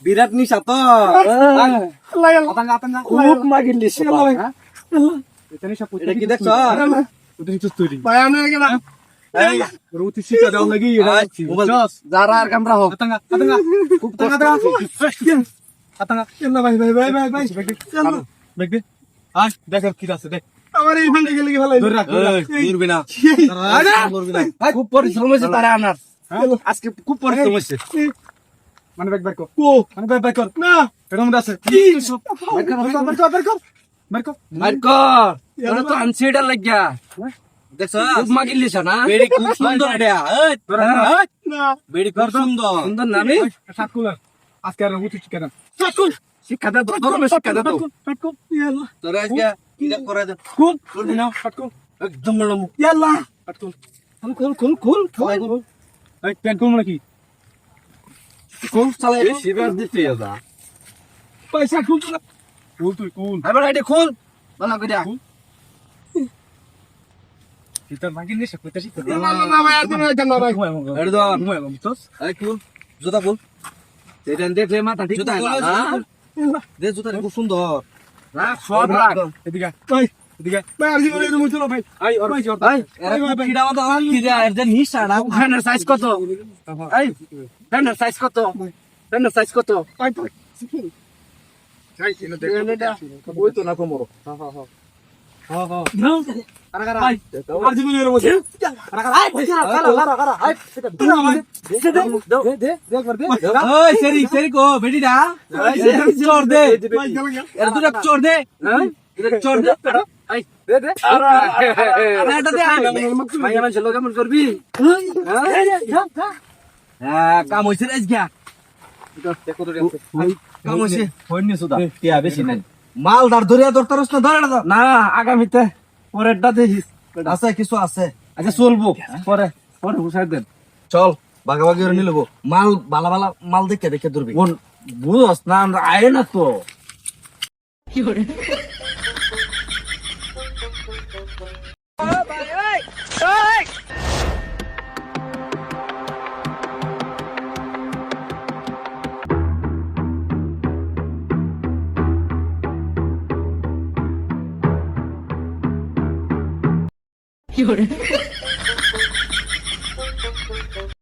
বিরাট নিশা তো খুব মাগিলি এটা কি দেখছ যারা আর কামরা হোক দেখ কি আছে দেখ আমার এইখানে গেলে কি ভালো খুব পরিশ্রম হয়েছে তারা আনার আজকে খুব পরিশ্রম হয়েছে মানে ব্যাগ ব্যাগ কর ও মানে ব্যাগ ব্যাগ কর না এটার মধ্যে আছে তো আনছি এটা লাগিয়া দেখছ খুব মাগিলিস না বেড়ি খুব সুন্দর এটা না বেড়ি খুব সুন্দর সুন্দর নামে সাতকুলার আজকে আর উঠি কেন শিক্ষা দে ধর্মের শিক্ষা দে তো পাটকো ইয়াল্লাহ তোরা আজকে কিরা করে দে খুল করবি না পাটকো একদম নরম ইয়াল্লাহ পাটকো খুল এই প্যান্ট কোন নাকি কোন চালাই শিবার দিতে যা পয়সা খুল কুল তুই কুল এবার এটা খুল বানা কইরা এটা মাগিন নিছে কইতাছি তো না না না ভাই তুমি এটা না রাখ এটা দাও ঘুমাই বুঝছস এই খুল জুতা খুল এটা দেখলে মাথা ঠিক জুতা না খুল দে জুতা খুব সুন্দর রাখ সব রাখ এদিকে ভাই এদিকে ভাই আর জীবনে তুমি চলো ভাই আই ওর ভাই এই এরা কিডা মত আন কিডা এর যে নিশা না ফ্যানের সাইজ কত এই ফ্যানের সাইজ কত ফ্যানের সাইজ কত ভাই চাই না দেখ ওই তো না কোমরো হ্যাঁ হ্যাঁ ভাই আর জীবনের মধ্যে আই পয়সা কারা কারা আই দে ওই সেরি কো বেটি দা চোর দে এর দুটা চোর দে হ্যাঁ চোর দে আই দে আরে এটা দে ভাই আমার ছেলে কেমন করবি হ্যাঁ কাম হইছে রে আজকে কাম হইছে হইনি সুদা টিয়া বেশি নাই মালদার ধরিয়া ধরতারস না ধরে না না আগামীতে পরেরটা দেখিস আছে কিছু আছে আচ্ছা চলবো পরে পরে হুসাই দেন চল বাগাবাগি করে নিয়ে নেবো মাল বালা বালা মাল দেখে দেখে ধরবি বোন বুঝস না আমরা আয় না তো